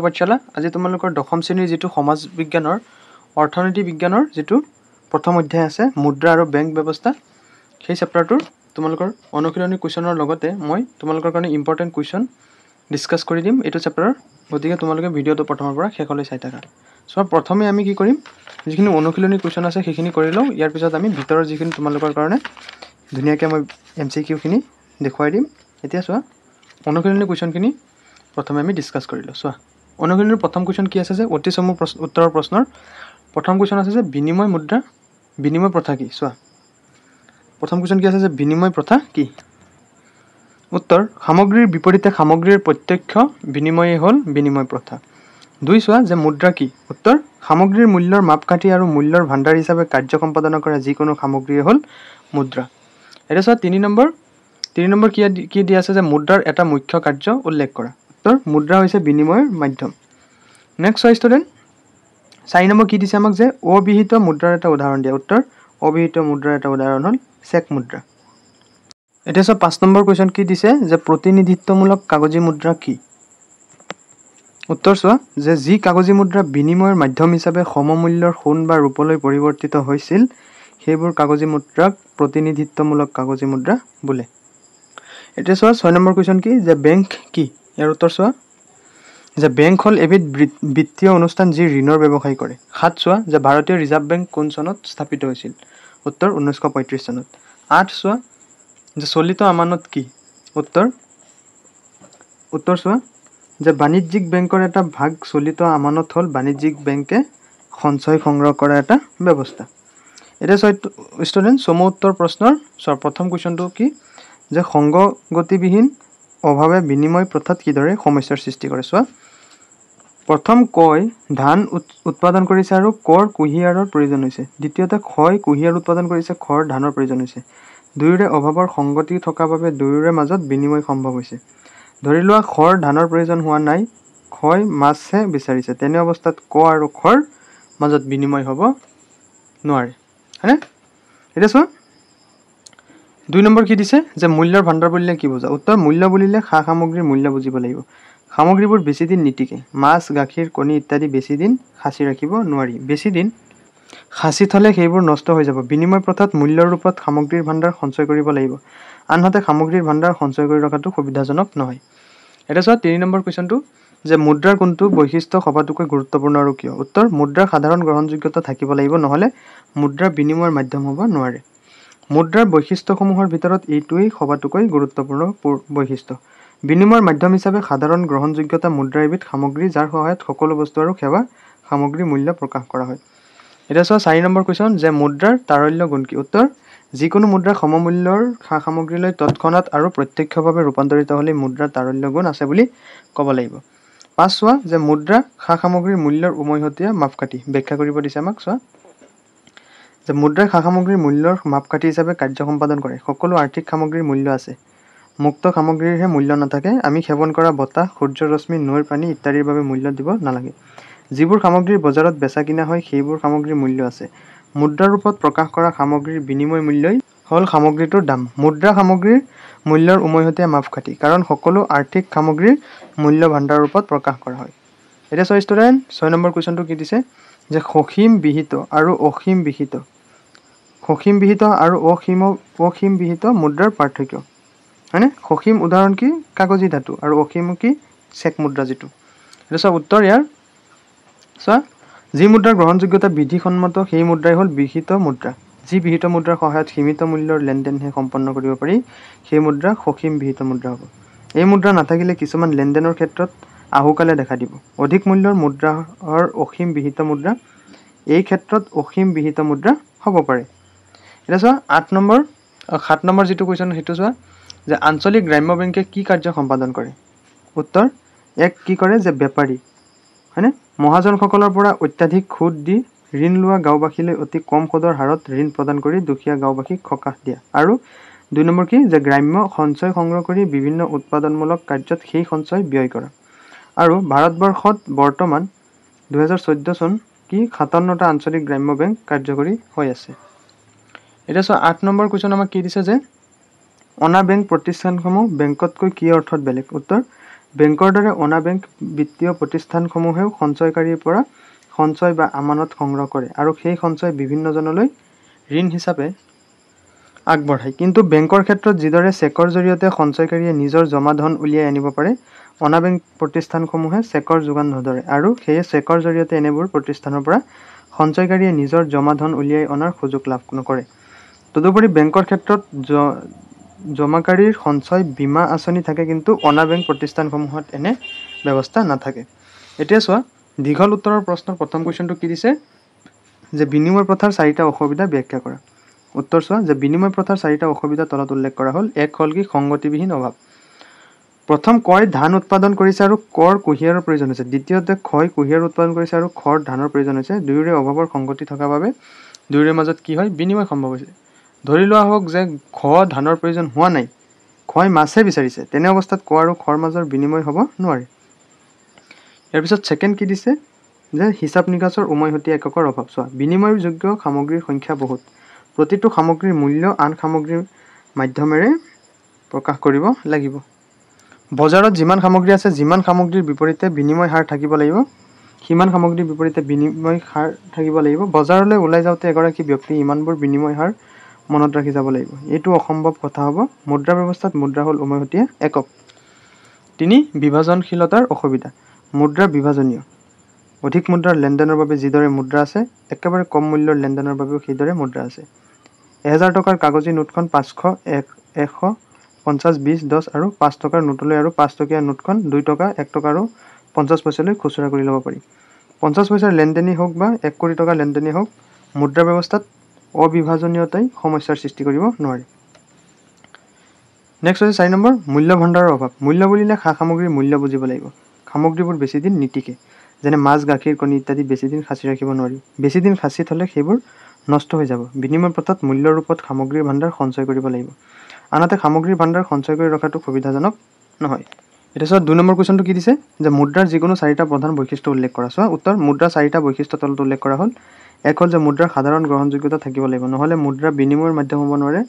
পাঠশালা আজি তোমালোকৰ দশম শ্ৰেণীৰ যিটো সমাজ বিজ্ঞানৰ অৰ্থনীতি বিজ্ঞানৰ যিটো প্ৰথম অধ্যায় আছে মুদ্ৰা আৰু বেংক ব্যৱস্থা সেই চেপ্টাৰটোৰ তোমালোকৰ অনুশীলনী কুৱেশ্যনৰ লগতে মই তোমালোকৰ কাৰণে ইম্পৰ্টেণ্ট কুৱেশ্যন ডিছকাছ কৰি দিম এইটো চেপ্টাৰৰ গতিকে তোমালোকে ভিডিঅ'টো প্ৰথমৰ পৰা শেষলৈ চাই থাকা চ' প্ৰথমে আমি কি কৰিম যিখিনি অনুশীলনী কুৱেশ্যন আছে সেইখিনি কৰি লওঁ ইয়াৰ পিছত আমি ভিতৰৰ যিখিনি তোমালোকৰ কাৰণে ধুনীয়াকৈ মই MCQখিনি দেখুৱাই দিম এতিয়া চোৱা অনুশীলনী কুৱেশ্যনখিনি প্ৰথমে আমি ডিছকাছ কৰি লওঁ চোৱা অনুশীলনীৰ প্ৰথম কুৱেশ্যন কি আছে যে অতি চমু উত্তৰৰ প্ৰশ্নৰ প্ৰথম কুৱেশ্যন আছে যে বিনিময় মুদ্ৰা বিনিময় প্ৰথা কি চোৱা প্ৰথম কুৱেশ্যন কি আছে যে বিনিময় প্ৰথা কি উত্তৰ সামগ্ৰীৰ বিপৰীতে সামগ্ৰীৰ প্ৰত্যক্ষ বিনিময়ে হ'ল বিনিময় প্ৰথা দুই চোৱা যে মুদ্ৰা কি উত্তৰ সামগ্ৰীৰ মূল্যৰ মাপকাঠি আৰু মূল্যৰ ভাণ্ডাৰ হিচাপে কাৰ্য সম্পাদন কৰা যিকোনো সামগ্ৰীয়ে হ'ল মুদ্ৰা এটা চোৱা তিনি নম্বৰ কি দিয়া আছে যে মুদ্ৰাৰ এটা মুখ্য কাৰ্য উল্লেখ কৰা উত্তৰ মুদ্ৰা হৈছে বিনিময়ৰ মাধ্যম নেক্সট চোৱা ষ্টুডেণ্ট 4 নম্বৰ কি দিছে আমাক যে অবিহিত মুদ্ৰাৰ এটা উদাহৰণ দিয়া উত্তৰ অবিহিত মুদ্ৰাৰ এটা উদাহৰণ হ'ল চেক মুদ্ৰা এতিয়া চোৱা 5 নম্বৰ কুৱেশ্যন কি দিছে যে প্ৰতিনিধিত্বমূলক কাগজী মুদ্ৰা কি উত্তৰ চোৱা যে যি কাগজী মুদ্ৰা বিনিময়ৰ মাধ্যম হিচাপে সমমূল্যৰ সোণ বা ৰূপলৈ পৰিৱৰ্তিত হৈছিল সেইবোৰ কাগজী মুদ্ৰাক প্ৰতিনিধিত্বমূলক কাগজী মুদ্ৰা বোলে এতিয়া চোৱা 6 নম্বৰ কুৱেশ্যন কি যে বেংক কি ইয়াৰ উত্তৰ চোৱা যে বেংক হ'ল এবিধ বিত্তীয় অনুষ্ঠান যি ঋণৰ ব্যৱসায় কৰে 7 চোৱা যে ভাৰতীয় ৰিজাৰ্ভ বেংক কোন চনত স্থাপিত হৈছিল উত্তৰ 1935 চনত 8 চোৱা যে চলিত আমানত কি উত্তৰ চোৱা যে বাণিজ্যিক বেংকৰ এটা ভাগ চলিত আমানত হ'ল বাণিজ্যিক বেংকে সঞ্চয় সংগ্ৰহ কৰা এটা ব্যৱস্থা এতিয়া চোৱা ষ্টুডেণ্ট চমু উত্তৰ প্ৰশ্নৰ চোৱা প্ৰথম কুৱেশ্যনটো কি যে সংগতিবিহীন অভাৱে বিনিময় প্ৰথাত কিদৰে সমস্যাৰ সৃষ্টি কৰে চোৱা প্ৰথম কয় ধান উৎপাদন কৰিছে আৰু কৰ কুঁহিয়াৰৰ প্ৰয়োজন হৈছে দ্বিতীয়তে ক্ষয় কুঁহিয়াৰ উৎপাদন কৰিছে খৰ ধানৰ প্ৰয়োজন হৈছে দুয়োৰে অভাৱৰ সংগতি থকা বাবে দুয়োৰে মাজত বিনিময় সম্ভৱ হৈছে ধৰি লোৱা খৰ ধানৰ প্ৰয়োজন হোৱা নাই ক্ষয় মাছহে বিচাৰিছে তেনে অৱস্থাত ক আৰু খৰ মাজত বিনিময় হ'ব নোৱাৰে হয়নে এতিয়া চোৱা 2 নম্বৰ কি দিছে যে মূল্যৰ ভাণ্ডাৰ বুলিলে কি বুজা উত্তৰ মূল্য বুলিলে সা সামগ্ৰীৰ মূল্য বুজিব লাগিব সামগ্ৰীবোৰ বেছি দিন নিটিকে মাছ গাখীৰ কণী ইত্যাদি বেছি দিন সাঁচি ৰাখিব নোৱাৰি বেছি দিন সাঁচি থলে সেইবোৰ নষ্ট হৈ যাব বিনিময় প্ৰথাত মূল্যৰ ৰূপত সামগ্ৰীৰ ভাণ্ডাৰ সঞ্চয় কৰিব লাগিব আনহাতে সামগ্ৰীৰ ভাণ্ডাৰ সঞ্চয় কৰি ৰখাটো সুবিধাজনক নহয় এটা চোৱা 3 নম্বৰ কুৱেশ্যনটো যে মুদ্ৰাৰ কোনটো বৈশিষ্ট্য সবাতোকৈ গুৰুত্বপূৰ্ণ আৰু কিয় উত্তৰ মুদ্ৰাৰ সাধাৰণ গ্ৰহণযোগ্যতা থাকিব লাগিব নহ'লে মুদ্ৰা বিনিময়ৰ মাধ্যম হ'ব নোৱাৰে মুদ্ৰাৰ বৈশিষ্ট্যসমূহৰ ভিতৰত এইটোৱেই সবাতোকৈ গুৰুত্বপূৰ্ণ বৈশিষ্ট্য বিনিময়ৰ মাধ্যম হিচাপে সাধাৰণ গ্ৰহণযোগ্যতা মুদ্ৰা এবিধ সামগ্ৰী যাৰ সহায়ত সকলো বস্তু আৰু সেৱা সামগ্ৰীৰ মূল্য প্ৰকাশ কৰা হয় এতিয়া চোৱা 4 নম্বৰ কুৱেশ্যন যে মুদ্ৰাৰ তাৰল্য গুণ কি উত্তৰ যিকোনো মুদ্ৰা সমমূল্যৰ সা সামগ্ৰীলৈ তৎক্ষণাত আৰু প্ৰত্যক্ষভাৱে ৰূপান্তৰিত হ'লে মুদ্ৰাৰ তাৰল্য গুণ আছে বুলি ক'ব লাগিব 5 চোৱা যে মুদ্ৰা সা সামগ্ৰীৰ মূল্যৰ উমৈহতীয়া মাপকাঠি ব্যাখ্যা কৰিব দিছে আমাক চোৱা যে মুদ্ৰাই সা সামগ্ৰীৰ মূল্যৰ মাপকাঠি হিচাপে কাৰ্য সম্পাদন কৰে সকলো আৰ্থিক সামগ্ৰীৰ মূল্য আছে মুক্ত সামগ্ৰীৰহে মূল্য নাথাকে আমি সেৱন কৰা বতাহ সূৰ্যৰ ৰশ্মি নৈৰ পানী ইত্যাদিৰ বাবে মূল্য দিব নালাগে যিবোৰ সামগ্ৰীৰ বজাৰত বেচা কিনা হয় সেইবোৰ সামগ্ৰীৰ মূল্য আছে মুদ্ৰাৰ ৰূপত প্ৰকাশ কৰা সামগ্ৰীৰ বিনিময় মূল্যই হ'ল সামগ্ৰীটোৰ দাম মুদ্ৰা সামগ্ৰীৰ মূল্যৰ উমৈহতীয়া মাপকাঠি কাৰণ সকলো আৰ্থিক সামগ্ৰীৰ মূল্য ভাণ্ডাৰ ৰূপত প্ৰকাশ কৰা হয় এতিয়া চোৱা ষ্টুডেণ্ট 6 নম্বৰ কুৱেশ্যনটো কি দিছে যে সসীম বিহিত আৰু অসীম বিহিত মুদ্ৰাৰ পাৰ্থক্য হয়নে সসীম উদাহৰণ কি কাগজী ধাতু আৰু অসীম কি চেক মুদ্ৰা যিটো এতিয়া চোৱা উত্তৰ ইয়াৰ চোৱা যি মুদ্ৰাৰ গ্ৰহণযোগ্যতা বিধিসন্মত সেই মুদ্ৰাই হ'ল বিহিত মুদ্ৰা যি বিহিত মুদ্ৰাৰ সহায়ত সীমিত মূল্যৰ লেনদেনহে সম্পন্ন কৰিব পাৰি সেই মুদ্ৰা সসীম বিহিত মুদ্ৰা হ'ব এই মুদ্ৰা নাথাকিলে কিছুমান লেনদেনৰ ক্ষেত্ৰত আহুকালে দেখা দিব অধিক মূল্যৰ মুদ্ৰাৰ অসীম বিহিত মুদ্ৰা এই ক্ষেত্ৰত অসীম বিহিত মুদ্ৰা হ'ব পাৰে এতিয়া চোৱা 7 নম্বৰ যিটো কুৱেশ্যন সেইটো চোৱা যে আঞ্চলিক গ্ৰাম্য বেংকে কি কাৰ্য সম্পাদন কৰে উত্তৰ এক কি কৰে যে বেপাৰী হয়নে মহাজনসকলৰ পৰা অত্যাধিক সুদ দি ঋণ লোৱা গাঁওবাসীলৈ অতি কম সুদৰ হাৰত ঋণ প্ৰদান কৰি দুখীয়া গাঁওবাসীক সকাহ দিয়া আৰু 2 নম্বৰ কি যে গ্ৰাম্য সঞ্চয় সংগ্ৰহ কৰি বিভিন্ন উৎপাদনমূলক কাৰ্যত সেই সঞ্চয় ব্যয় কৰা আৰু ভাৰতবৰ্ষত বৰ্তমান 2014 চন কি 57টা আঞ্চলিক গ্ৰাম্য বেংক কাৰ্যকৰী হৈ আছে এতিয়া চোৱা 8 নম্বৰ কুৱেশ্যন আমাক কি দিছে যে অনা বেংক প্ৰতিষ্ঠানসমূহ বেংকতকৈ কি অৰ্থত বেলেগ উত্তৰ বেংকৰ দৰে অনা বেংক বিত্তীয় প্ৰতিষ্ঠানসমূহেও সঞ্চয়কাৰীৰ পৰা সঞ্চয় বা আমানত সংগ্ৰহ কৰে আৰু সেই সঞ্চয় বিভিন্নজনলৈ ঋণ হিচাপে আগবঢ়ায়। কিন্তু বেংকৰ ক্ষেত্ৰত যিদৰে চেকৰ জৰিয়তে সঞ্চয়কাৰীয়ে নিজৰ জমা ধন উলিয়াই আনিব পাৰে, অনা বেংক প্ৰতিষ্ঠানসমূহে চেকৰ যোগান নধৰে আৰু সেয়ে চেকৰ জৰিয়তে এনেবোৰ প্ৰতিষ্ঠানৰ পৰা সঞ্চয়কাৰীয়ে নিজৰ জমা ধন উলিয়াই অনাৰ সুযোগ লাভ নকৰে। তদুপৰি বেংকৰ ক্ষেত্ৰত জমাকাৰীৰ সঞ্চয় বীমা আঁচনি থাকে, কিন্তু অনা বেংক প্ৰতিষ্ঠানসমূহত এনে ব্যৱস্থা নাথাকে। এতিয়া চোৱা, দীঘল উত্তৰৰ প্ৰশ্নৰ প্ৰথম কুৱেশ্যনটো কি দিছে যে বিনিময় প্ৰথাৰ 4টা অসুবিধা ব্যাখ্যা কৰা। উত্তৰ চোৱা যে বিনিময় প্ৰথাৰ 4টা অসুবিধা তলত উল্লেখ কৰা হ'ল। এক হ'ল কি সংগতিবিহীন অভাৱ। প্ৰথম কয় ধান উৎপাদন কৰিছে আৰু কৰ কুঁহিয়াৰৰ প্ৰয়োজন হৈছে। দ্বিতীয়তে খয় কুঁহিয়াৰ উৎপাদন কৰিছে আৰু খৰ ধানৰ প্ৰয়োজন হৈছে। দুয়োৰে অভাৱৰ সংগতি থকাৰ বাবে দুয়োৰে মাজত কি হয়, বিনিময় সম্ভৱ হৈছে। ধৰি লোৱা হওক যে খ ধানৰ প্ৰয়োজন হোৱা নাই, খয় মাছহে বিচাৰিছে, তেনে অৱস্থাত ক আৰু খৰ মাজৰ বিনিময় হ'ব নোৱাৰে। ইয়াৰ পিছত ছেকেণ্ড কি দিছে যে হিচাপ নিকাচৰ উমৈহতীয়া এককৰ অভাৱ। চোৱা, বিনিময়যোগ্য সামগ্ৰীৰ সংখ্যা বহুত, প্ৰতিটো সামগ্ৰীৰ মূল্য আন সামগ্ৰীৰ মাধ্যমেৰে প্ৰকাশ কৰিব লাগিব। বজাৰত যিমান সামগ্ৰী আছে, যিমান সামগ্ৰীৰ বিপৰীতে বিনিময় হাৰ থাকিব লাগিব, সিমান সামগ্ৰীৰ বিপৰীতে বিনিময় হাৰ থাকিব লাগিব। বজাৰলৈ ওলাই যাওঁতে এগৰাকী ব্যক্তিয়ে ইমানবোৰ বিনিময় হাৰ মনত ৰাখি যাব লাগিব। এইটো অসম্ভৱ কথা হ'ব। মুদ্ৰা ব্যৱস্থাত মুদ্ৰা হ'ল উমৈহতীয়া একক। 3 বিভাজনশীলতাৰ অসুবিধা। মুদ্ৰা বিভাজনীয়। অধিক মুদ্ৰাৰ লেনদেনৰ বাবে যিদৰে মুদ্ৰা আছে, একেবাৰে কম মূল্যৰ লেনদেনৰ বাবেও সেইদৰে মুদ্ৰা আছে। 1000 টকাৰ কাগজী নোটখন 500, 100, 50, 20, 10 আৰু 5 টকাৰ নোটলৈ আৰু 5 টকীয়া নোটখন 2 টকা, 1 টকা আৰু 50 পইচালৈ খুচুৰা কৰি ল'ব পাৰি। 50 পইচাৰ লেনদেনেই হওক বা 1 কোটি টকাৰ লেনদেনেই হওক, মুদ্ৰা ব্যৱস্থাত অবিভাজনীয়তাই সমস্যাৰ সৃষ্টি কৰিব নোৱাৰে। নেক্সট হৈছে 4 নম্বৰ, মূল্য ভাণ্ডাৰৰ অভাৱ। মূল্য বুলিলে সা সামগ্ৰীৰ মূল্য বুজিব লাগিব। সামগ্ৰীবোৰ বেছি দিন নিটিকে, যেনে মাছ, গাখীৰ, কণী ইত্যাদি বেছি দিন সাঁচি ৰাখিব নোৱাৰি। বেছি দিন সাঁচি থ'লে সেইবোৰ নষ্ট হৈ যাব। বিনিময় প্ৰথাত মূল্যৰ ৰূপত সামগ্ৰীৰ ভাণ্ডাৰ সঞ্চয় কৰিব লাগিব। আনহাতে সামগ্ৰীৰ ভাণ্ডাৰ সঞ্চয় কৰি ৰখাটো সুবিধাজনক নহয়। এতিয়া চোৱা 2 নম্বৰ কুৱেশ্যনটো কি দিছে যে মুদ্ৰাৰ যিকোনো 4টা প্ৰধান বৈশিষ্ট্য উল্লেখ কৰা। চোৱা উত্তৰ, মুদ্ৰাৰ 4টা বৈশিষ্ট্য তলত উল্লেখ কৰা হ'ল। এক হ'ল যে মুদ্ৰাৰ সাধাৰণ গ্ৰহণযোগ্যতা থাকিব লাগিব, নহ'লে মুদ্ৰা বিনিময়ৰ মাধ্যম হ'ব নোৱাৰে।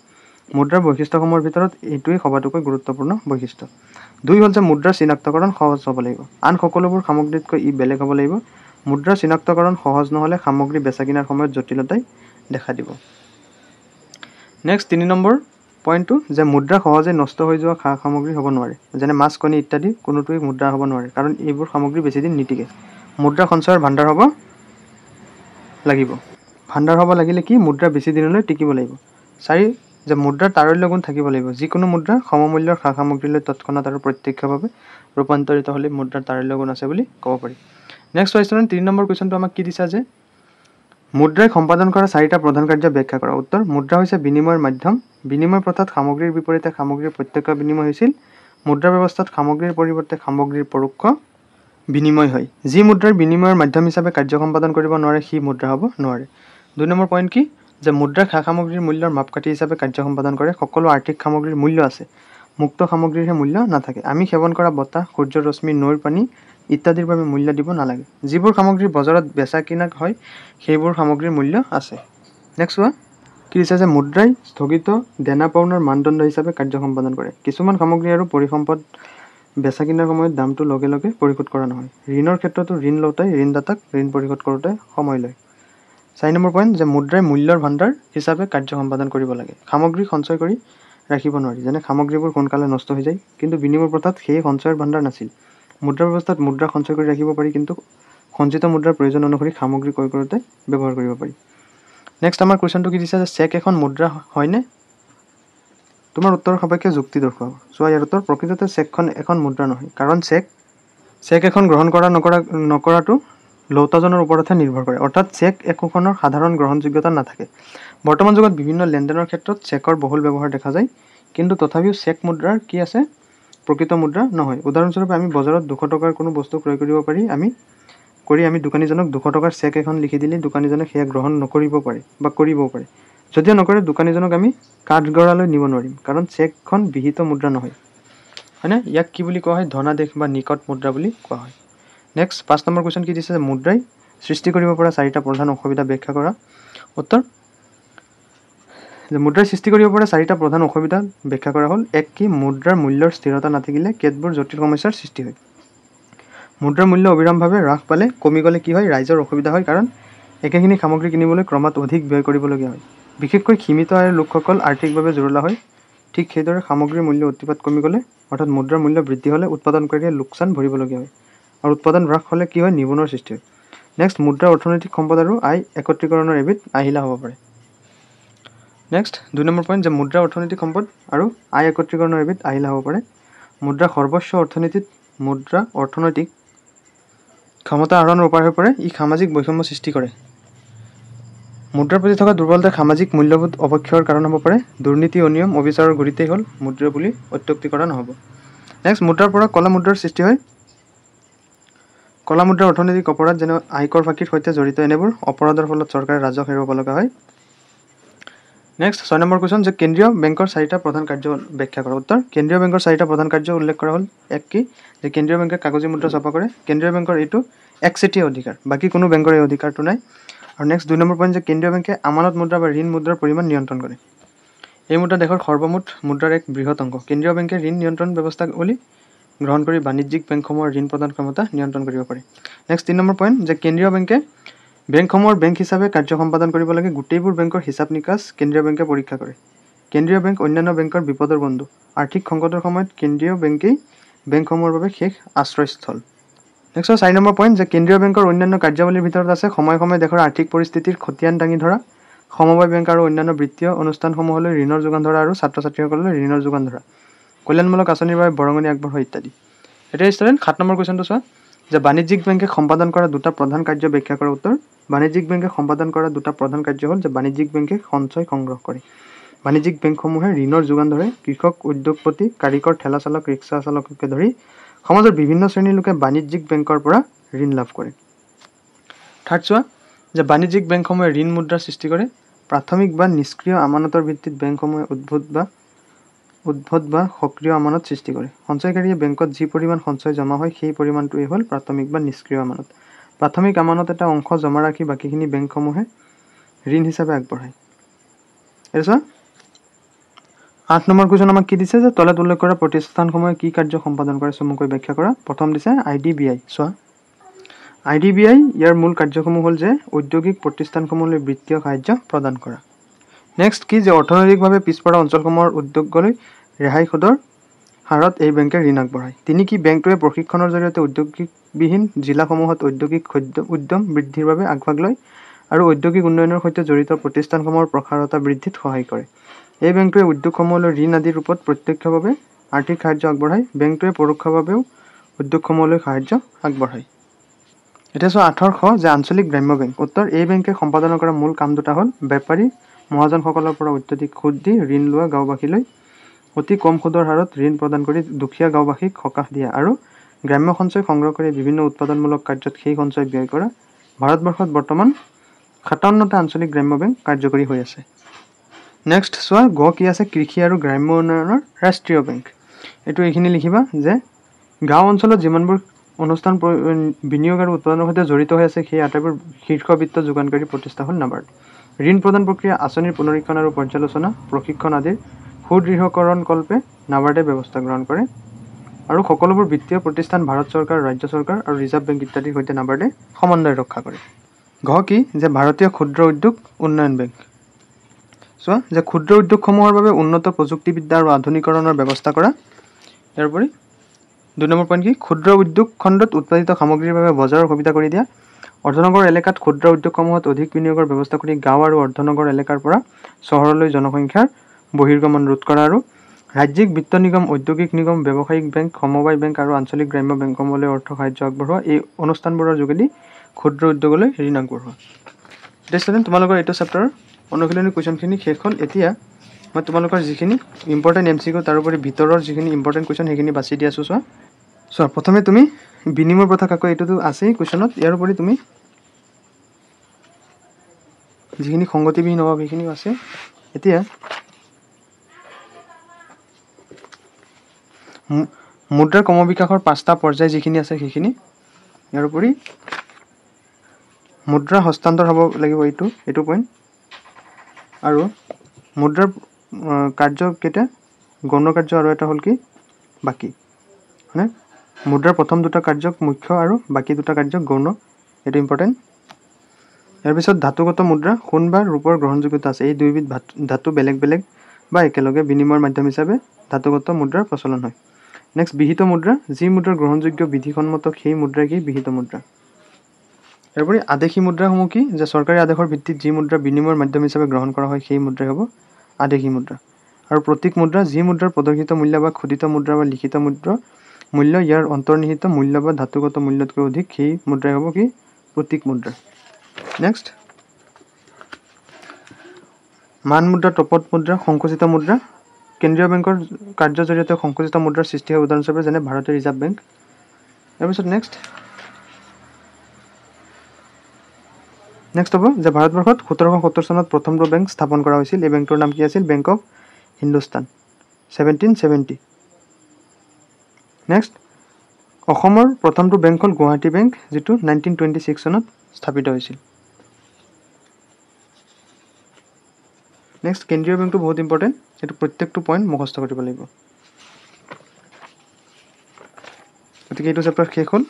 মুদ্ৰাৰ বৈশিষ্ট্যসমূহৰ ভিতৰত এইটোৱেই সবাতোকৈ গুৰুত্বপূৰ্ণ বৈশিষ্ট্য। 2 হ'ল যে মুদ্ৰাৰ চিনাক্তকৰণ সহজ হ'ব লাগিব। আন সকলোবোৰ সামগ্ৰীতকৈ ই বেলেগ হ'ব লাগিব। মুদ্ৰাৰ চিনাক্তকৰণ সহজ নহ'লে সামগ্ৰী বেচা কিনাৰ সময়ত জটিলতাই দেখা দিব। নেক্সট 3 নম্বৰ পইণ্টটো যে মুদ্ৰা সহজে নষ্ট হৈ যোৱা সা সামগ্ৰী হ'ব নোৱাৰে, যেনে মাছ, কণী ইত্যাদি কোনোটোৱেই মুদ্ৰা হ'ব নোৱাৰে, কাৰণ এইবোৰ সামগ্ৰী বেছিদিন নিটিকে। মুদ্ৰা সঞ্চয়ৰ ভাণ্ডাৰ হ'ব লাগিব। ভাণ্ডাৰ হ'ব লাগিলে কি, মুদ্ৰা বেছি দিনলৈ টিকিব লাগিব। 4 যে মুদ্ৰাৰ তাৰল্য গুণ থাকিব লাগিব। যিকোনো মুদ্ৰা সমমূল্যৰ সা সামগ্ৰীলৈ তৎক্ষণাত আৰু প্ৰত্যক্ষভাৱে ৰূপান্তৰিত হ'লে মুদ্ৰাৰ তাৰল্য গুণ আছে বুলি ক'ব পাৰি। নেক্সট কুৱেশ্যন 3 নম্বৰ কুৱেশ্যনটো আমাক কি দিছা যে মুদ্ৰাই সম্পাদন কৰা 4টা প্ৰধান কাৰ্য ব্যাখ্যা কৰা। উত্তৰ, মুদ্ৰা হৈছে বিনিময়ৰ মাধ্যম। বিনিময় প্ৰথাত সামগ্ৰীৰ বিপৰীতে সামগ্ৰীৰ প্ৰত্যক্ষ বিনিময় হৈছিল। মুদ্ৰা ব্যৱস্থাত সামগ্ৰীৰ পৰিৱৰ্তে সামগ্ৰীৰ পৰোক্ষ বিনিময় হয়। যি মুদ্ৰাৰ বিনিময়ৰ মাধ্যম হিচাপে কাৰ্য সম্পাদন কৰিব নোৱাৰে, সি মুদ্ৰা হ'ব নোৱাৰে। 2 নম্বৰ পইণ্ট কি যে মুদ্ৰাই সা সামগ্ৰীৰ মূল্যৰ মাপকাঠি হিচাপে কাৰ্য সম্পাদন কৰে। সকলো আৰ্থিক সামগ্ৰীৰ মূল্য আছে, মুক্ত সামগ্ৰীৰহে মূল্য নাথাকে। আমি সেৱন কৰা বতাহ, সূৰ্যৰ ৰশ্মি, নৈৰ পানী ইত্যাদিৰ বাবে মূল্য দিব নালাগে। যিবোৰ সামগ্ৰী বজাৰত বেচা কিনা হয়, সেইবোৰ সামগ্ৰীৰ মূল্য আছে। নেক্সট চোৱা, কি দিছে যে মুদ্ৰাই স্থগিত দেনা পাওনাৰ মানদণ্ড হিচাপে কাৰ্য সম্পাদন কৰে। কিছুমান সামগ্ৰী আৰু পৰিসম্পদ বেচা কিনাৰ সময়ত দামটো লগে লগে পৰিশোধ কৰা নহয়। ঋণৰ ক্ষেত্ৰতো ঋণ লওঁতাই ঋণদাতাক ঋণ পৰিশোধ কৰোঁতে সময় লয়। 4 নম্বৰ পইণ্ট যে মুদ্ৰাই মূল্যৰ ভাণ্ডাৰ হিচাপে কাৰ্য সম্পাদন কৰিব লাগে। সামগ্ৰী সঞ্চয় কৰি ৰাখিব নোৱাৰি, যেনে সামগ্ৰীবোৰ সোনকালে নষ্ট হৈ যায়, কিন্তু বিনিময় প্ৰথাত সেই সঞ্চয়ৰ ভাণ্ডাৰ নাছিল। মুদ্ৰা ব্যৱস্থাত মুদ্ৰা সঞ্চয় কৰি ৰাখিব পাৰি, কিন্তু সঞ্চিত মুদ্ৰাৰ প্ৰয়োজন অনুসৰি সামগ্ৰী ক্ৰয় কৰোঁতে ব্যৱহাৰ কৰিব পাৰি। নেক্সট আমাৰ কুৱেশ্যনটো কি দিছে যে চেক এখন মুদ্ৰা হয়নে? তোমাৰ উত্তৰৰ সাপেক্ষে যুক্তি দৰ্শাও। চোৱা ইয়াৰ উত্তৰ, প্ৰকৃততে চেকখন এখন মুদ্ৰা নহয়, কাৰণ চেক এখন গ্ৰহণ কৰা নকৰাটো লওঁতাজনৰ ওপৰতহে নিৰ্ভৰ কৰে। অৰ্থাৎ চেক একোখনৰ সাধাৰণ গ্ৰহণযোগ্যতা নাথাকে। বৰ্তমান যুগত বিভিন্ন লেনদেনৰ ক্ষেত্ৰত চেকৰ বহুল ব্যৱহাৰ দেখা যায়, কিন্তু তথাপিও চেক মুদ্ৰাৰ কি আছে, প্ৰকৃত মুদ্ৰা নহয়। উদাহৰণস্বৰূপে আমি বজাৰত 200 টকাৰ কোনো বস্তু ক্ৰয় কৰিব পাৰি। আমি দোকানীজনক 200 টকাৰ চেক এখন লিখি দিলে দোকানীজনে সেয়া গ্ৰহণ নকৰিব পাৰে বা কৰিবও পাৰে। যদিও নকৰে, দোকানীজনক আমি কাঠগড়ালৈ নিব নোৱাৰিম, কাৰণ চেকখন বিহিত মুদ্ৰা নহয়, হয়নে? ইয়াক কি বুলি কোৱা হয়? ধনাদেশ বা নিকট মুদ্ৰা বুলি কোৱা হয়। নেক্সট 5 নম্বৰ কুৱেশ্যন কি দিছে যে মুদ্ৰাই সৃষ্টি কৰিব পৰা 4টা প্ৰধান অসুবিধা ব্যাখ্যা কৰা। উত্তৰ, যে মুদ্ৰাৰ সৃষ্টি কৰিব পৰা চাৰিটা প্ৰধান অসুবিধা ব্যাখ্যা কৰা হ'ল। এক কি মুদ্ৰাৰ মূল্যৰ স্থিৰতা নাথাকিলে কেতবোৰ জটিল সমস্যাৰ সৃষ্টি হয়। মুদ্ৰাৰ মূল্য অবিৰামভাৱে হ্ৰাস পালে কমি গ'লে কি হয়, ৰাইজৰ অসুবিধা হয়, কাৰণ একেখিনি সামগ্ৰী কিনিবলৈ ক্ৰমাৎ অধিক ব্যয় কৰিবলগীয়া হয়। বিশেষকৈ সীমিত আয়ৰ লোকসকল আৰ্থিকভাৱে জুৰুলা হয়। ঠিক সেইদৰে সামগ্ৰীৰ মূল্য অতিপাত কমি গ'লে, অৰ্থাৎ মুদ্ৰাৰ মূল্য বৃদ্ধি হ'লে উৎপাদনকাৰীয়ে লোকচান ভৰিবলগীয়া হয়, আৰু উৎপাদন হ্ৰাস হ'লে কি হয়, নিবনুৱাৰ সৃষ্টি হয়। নেক্সট, মুদ্ৰাৰ অৰ্থনৈতিক সম্পদ আৰু আয় একত্ৰীকৰণৰ এবিধ আহিলা হ'ব পাৰে। নেক্সট 2 নম্বৰ পইণ্ট, যে মুদ্ৰা অৰ্থনৈতিক সম্পদ আৰু আয় একত্ৰীকৰণৰ এবিধ আহিলা হ'ব পাৰে। মুদ্ৰা সৰ্বস্ব অৰ্থনীতিত মুদ্ৰা অৰ্থনৈতিক ক্ষমতা আহৰণৰ উপায় হৈ পৰে। ই সামাজিক বৈষম্য সৃষ্টি কৰে। মুদ্ৰাৰ প্ৰতি থকা দুৰ্বলতাই সামাজিক মূল্যবোধ অৱক্ষয়ৰ কাৰণ হ'ব পাৰে। দুৰ্নীতি, অনিয়ম, অবিচাৰৰ গুৰিতেই হ'ল মুদ্ৰা বুলি অত্যুক্তি কৰা নহ'ব। নেক্সট, মুদ্ৰাৰ পৰা ক'লা মুদ্ৰাৰ সৃষ্টি হয়। ক'লা মুদ্ৰাৰ অৰ্থনৈতিক অপৰাধ যেনে আয়কৰ ফাঁকিৰ সৈতে জড়িত। এনেবোৰ অপৰাধৰ ফলত চৰকাৰে ৰাজহ হেৰুৱাব লগা হয়। নেক্সট 6 নম্বৰ কুৱেশ্যন, যে কেন্দ্ৰীয় বেংকৰ চাৰিটা প্ৰধান কাৰ্য ব্যাখ্যা কৰা। উত্তৰ, কেন্দ্ৰীয় বেংকৰ চাৰিটা প্ৰধান কাৰ্য উল্লেখ কৰা হ'ল। এক কি, যে কেন্দ্ৰীয় বেংকে কাগজী মুদ্ৰা ছপা কৰে। কেন্দ্ৰীয় বেংকৰ এইটো একচেটিয়া অধিকাৰ, বাকী কোনো বেংকৰ এই অধিকাৰটো নাই। আৰু নেক্সট 2 নম্বৰ পইণ্ট, যে কেন্দ্ৰীয় বেংকে আমানত মুদ্ৰা বা ঋণ মুদ্ৰাৰ পৰিমাণ নিয়ন্ত্ৰণ কৰে। এই মুদ্ৰা দেশৰ সৰ্বমুঠ মুদ্ৰাৰ এক বৃহৎ অংশ। কেন্দ্ৰীয় বেংকে ঋণ নিয়ন্ত্ৰণ ব্যৱস্থা বুলি গ্ৰহণ কৰি বাণিজ্যিক বেংকসমূহৰ ঋণ প্ৰদান ক্ষমতা নিয়ন্ত্ৰণ কৰিব পাৰে। নেক্সট 3 নম্বৰ পইণ্ট, যে কেন্দ্ৰীয় বেংকে বেংকসমূহৰ বেংক হিচাপে কাৰ্য সম্পাদন কৰিব লাগে। গোটেইবোৰ বেংকৰ হিচাপ নিকাচ কেন্দ্ৰীয় বেংকে পৰীক্ষা কৰে। কেন্দ্ৰীয় বেংক অন্যান্য বেংকৰ বিপদৰ বন্ধু। আৰ্থিক সংকটৰ সময়ত কেন্দ্ৰীয় বেংকেই বেংকসমূহৰ বাবে শেষ আশ্ৰয়স্থল। নেক্সট 4 নম্বৰ পইণ্ট, যে কেন্দ্ৰীয় বেংকৰ অন্যান্য কাৰ্যাৱলীৰ ভিতৰত আছে সময়ে সময়ে দেশৰ আৰ্থিক পৰিস্থিতিৰ খতিয়ান দাঙি ধৰা, সমবায় বেংক আৰু অন্যান্য বিত্তীয় অনুষ্ঠানসমূহলৈ ঋণৰ যোগান ধৰা আৰু ছাত্ৰ ছাত্ৰীসকললৈ ঋণৰ যোগান ধৰা, কল্যাণমূলক আঁচনিৰ বাবে বৰঙণি আগবঢ়োৱা ইত্যাদি। এতিয়া ষ্টুডেণ্ট 7 নম্বৰ কুৱেশ্যনটো চোৱা, যে বাণিজ্যিক বেংকে সম্পাদন কৰা দুটা প্ৰধান কাৰ্য ব্যাখ্যা কৰা। উত্তৰ, বাণিজ্যিক বেংকে সম্পাদন কৰা দুটা প্ৰধান কাৰ্য হ'ল, যে বাণিজ্যিক বেংকে সঞ্চয় সংগ্ৰহ কৰে। বাণিজ্যিক বেংকসমূহে ঋণৰ যোগান ধৰে। কৃষক, উদ্যোগপতি, কাৰিকৰ, ঠেলা চালক, ৰিক্সা চালককে ধৰি সমাজৰ বিভিন্ন শ্ৰেণীৰ লোকে বাণিজ্যিক বেংকৰ পৰা ঋণ লাভ কৰে। থাৰ্ড চোৱা, যে বাণিজ্যিক বেংকসমূহে ঋণ মুদ্ৰাৰ সৃষ্টি কৰে। প্ৰাথমিক বা নিষ্ক্ৰিয় আমানতৰ ভিত্তিত বেংকসমূহে উদ্ভৱ বা সক্ৰিয় আমানত সৃষ্টি কৰে। সঞ্চয়কাৰীয়ে বেংকত যি পৰিমাণ সঞ্চয় জমা হয় সেই পৰিমাণটোৱেই হ'ল প্ৰাথমিক বা নিষ্ক্ৰিয় আমানত। প্ৰাথমিক আমানত এটা অংশ জমা ৰাখি বাকীখিনি বেংকসমূহে ঋণ হিচাপে আগবঢ়ায়। এইটো চোৱা, 8 নম্বৰ কুৱেশ্যন আমাক কি দিছে, যে তলত উল্লেখ কৰা প্ৰতিষ্ঠানসমূহে কি কাৰ্য সম্পাদন কৰে চমুকৈ ব্যাখ্যা কৰা। প্ৰথম দিছে IDBI। চোৱা, IDBI ইয়াৰ মূল কাৰ্যসমূহ হ'ল যে ঔদ্যোগিক প্ৰতিষ্ঠানসমূহলৈ বিত্তীয় সাহায্য প্ৰদান কৰা। নেক্সট কি, যে অৰ্থনৈতিকভাৱে পিছপৰা অঞ্চলসমূহৰ উদ্যোগলৈ ৰেহাই সুদৰ হাৰত এই বেংকে ঋণ আগবঢ়ায়। 3 কি, বেংকটোৱে প্ৰশিক্ষণৰ জৰিয়তে উদ্যোগবিহীন জিলাসমূহত ঔদ্যোগিক উদ্যম বৃদ্ধিৰ বাবে আগভাগ লয় আৰু ঔদ্যোগিক উন্নয়নৰ সৈতে জড়িত প্ৰতিষ্ঠানসমূহৰ প্ৰসাৰতা বৃদ্ধিত সহায় কৰে। এই বেংকটোৱে উদ্যোগসমূহলৈ ঋণ আদিৰ ৰূপত প্ৰত্যক্ষভাৱে আৰ্থিক সাহায্য আগবঢ়ায়। বেংকটোৱে পৰোক্ষভাৱেও উদ্যোগসমূহলৈ সাহায্য আগবঢ়ায়। এতিয়া চোৱা 8 খ, যে আঞ্চলিক গ্ৰাম্য বেংক। উত্তৰ, এই বেংকে সম্পাদন কৰা মূল কাম দুটা হ'ল বেপাৰী মহাজনসকলৰ পৰা অত্যধিক সুদ দি ঋণ লোৱা গাঁওবাসীলৈ অতি কম সুদৰ হাৰত ঋণ প্ৰদান কৰি দুখীয়া গাঁওবাসীক সকাহ দিয়া আৰু গ্ৰাম্য সঞ্চয় সংগ্ৰহ কৰি বিভিন্ন উৎপাদনমূলক কাৰ্যত সেই সঞ্চয় ব্যয় কৰা। ভাৰতবৰ্ষত বৰ্তমান 57টা আঞ্চলিক গ্ৰাম্য বেংক কাৰ্যকৰী হৈ আছে। নেক্সট চোৱা, গ কি আছে, কৃষি আৰু গ্ৰাম্য উন্নয়নৰ ৰাষ্ট্ৰীয় বেংক। এইটো এইখিনি লিখিবা, যে গাঁও অঞ্চলত যিমানবোৰ অনুষ্ঠান বিনিয়োগ আৰু উৎপাদনৰ সৈতে জড়িত হৈ আছে সেই আটাইবোৰ শীৰ্ষ বিত্ত যোগানকাৰী প্ৰতিষ্ঠান হ'ল নাবাৰ্ড। ঋণ প্ৰদান প্ৰক্ৰিয়া, আঁচনিৰ পুনৰীক্ষণ আৰু পৰ্যালোচনা, প্ৰশিক্ষণ আদিৰ সুদৃঢ়কৰণ কল্পে নাবাৰ্ডে ব্যৱস্থা গ্ৰহণ কৰে। আৰু সকলোবোৰ বিত্তীয় প্ৰতিষ্ঠান ভাৰত চৰকাৰ, ৰাজ্য চৰকাৰ আৰু ৰিজাৰ্ভ বেংক ইত্যাদিৰ সৈতে নাবাৰ্ডে সমন্বয় ৰক্ষা কৰে। ঘ কি, যে ভাৰতীয় ক্ষুদ্ৰ উদ্যোগ উন্নয়ন বেংক। চোৱা, যে ক্ষুদ্ৰ উদ্যোগসমূহৰ বাবে উন্নত প্ৰযুক্তিবিদ্যা আৰু আধুনিকৰণৰ ব্যৱস্থা কৰা। ইয়াৰ উপৰি 2 নম্বৰ পইণ্ট কি, ক্ষুদ্ৰ উদ্যোগ খণ্ডত উৎপাদিত সামগ্ৰীৰ বাবে বজাৰৰ সুবিধা কৰি দিয়া। অৰ্ধনগৰ এলেকাত ক্ষুদ্ৰ উদ্যোগসমূহত অধিক বিনিয়োগৰ ব্যৱস্থা কৰি গাঁও আৰু অৰ্ধনগৰ এলেকাৰ পৰা চহৰলৈ জনসংখ্যাৰ বহিৰ্গমন ৰোধ কৰা। আৰু ৰাজ্যিক বিত্ত নিগম, ঔদ্যোগিক নিগম, ব্যৱসায়িক বেংক, সমবায় বেংক আৰু আঞ্চলিক গ্ৰাম্য বেংকসমূহলৈ অৰ্থ সাহায্য আগবঢ়োৱা। এই অনুষ্ঠানবোৰৰ যোগেদি ক্ষুদ্ৰ উদ্যোগলৈ ঋণ আগবঢ়োৱা। এতিয়া ষ্টুডেণ্ট, তোমালোকৰ এইটো চেপ্টাৰৰ অনুশীলনী কুৱেশ্যনখিনি শেষ হ'ল। এতিয়া মই তোমালোকৰ যিখিনি ইম্পৰ্টেণ্ট MCQ তাৰোপৰি ভিতৰৰ যিখিনি ইম্পৰ্টেণ্ট কুৱেশ্যন সেইখিনি বাছি দি আছোঁ। চোৱা, প্ৰথমে তুমি বিনিময় প্ৰথা কাকো, এইটোতো আছেই কুৱেশ্যনত। ইয়াৰ উপৰি তুমি যিখিনি সংগতিবিহীন অভাৱ সেইখিনিও আছে। এতিয়া মুদ্ৰাৰ ক্ৰমবিকাশৰ 5টা পৰ্যায় যিখিনি আছে সেইখিনি। ইয়াৰ উপৰি মুদ্ৰা হস্তান্তৰ হ'ব লাগিব, এইটো পইণ্ট। আৰু মুদ্ৰাৰ কাৰ্য কেইটা গৌণ কাৰ্য আৰু এটা হ'ল কি বাকী হয়নে মুদ্ৰাৰ প্ৰথম দুটা কাৰ্যক মুখ্য আৰু বাকী দুটা কাৰ্যক গৌণ এইটো ইম্পৰ্টেণ্ট ইয়াৰ পিছত ধাতুগত মুদ্ৰা সোণ বা ৰূপৰ গ্ৰহণযোগ্যতা আছে এই দুইবিধ ধাতু বেলেগ বেলেগ বা একেলগে বিনিময়ৰ মাধ্যম হিচাপে ধাতুগত মুদ্ৰাৰ প্ৰচলন হয় নেক্সট বিহিত মুদ্ৰা যি মুদ্ৰাৰ গ্ৰহণযোগ্য বিধিসন্মত সেই মুদ্ৰা কি বিহিত মুদ্ৰা ইয়াৰোপৰি আদেশী মুদ্ৰাসমূহ কি যে চৰকাৰী আদেশৰ ভিত্তিত যি মুদ্ৰা বিনিময়ৰ মাধ্যম হিচাপে গ্ৰহণ কৰা হয় সেই মুদ্ৰাই হ'ব আদেশী মুদ্ৰা আৰু প্ৰতীক মুদ্ৰা যি মুদ্ৰাৰ প্ৰদৰ্শিত মূল্য বা খোদিত মুদ্ৰা বা লিখিত মুদ্ৰা মূল্য ইয়াৰ অন্তৰ্নিহিত মূল্য বা ধাতুগত মূল্যতকৈ অধিক সেই মুদ্ৰাই হ'ব কি প্ৰতীক মুদ্ৰা নেক্সট মান মুদ্ৰা টপত মুদ্ৰা সংকুচিত মুদ্ৰা কেন্দ্ৰীয় বেংকৰ কাৰ্যৰ জৰিয়তে সংকুচিত মুদ্ৰাৰ সৃষ্টি হয় উদাহৰণ হিচাপে যেনে ভাৰতীয় ৰিজাৰ্ভ বেংক তাৰপিছত নেক্সট হ'ব যে ভাৰতবৰ্ষত 1770 চনত প্ৰথমটো বেংক স্থাপন কৰা হৈছিল এই বেংকটোৰ নাম কি আছিল বেংক অফ হিন্দুস্তান 1770 নেক্সট অসমৰ প্ৰথমটো বেংক হ'ল গুৱাহাটী বেংক যিটো 1926 চনত স্থাপিত হৈছিল নেক্সট কেন্দ্ৰীয় বেংকটো বহুত ইম্পৰ্টেণ্ট এইটো প্ৰত্যেকটো পইণ্ট মুখস্থ কৰিব লাগিব গতিকে এইটো চেপ্টাৰ শেষ হ'ল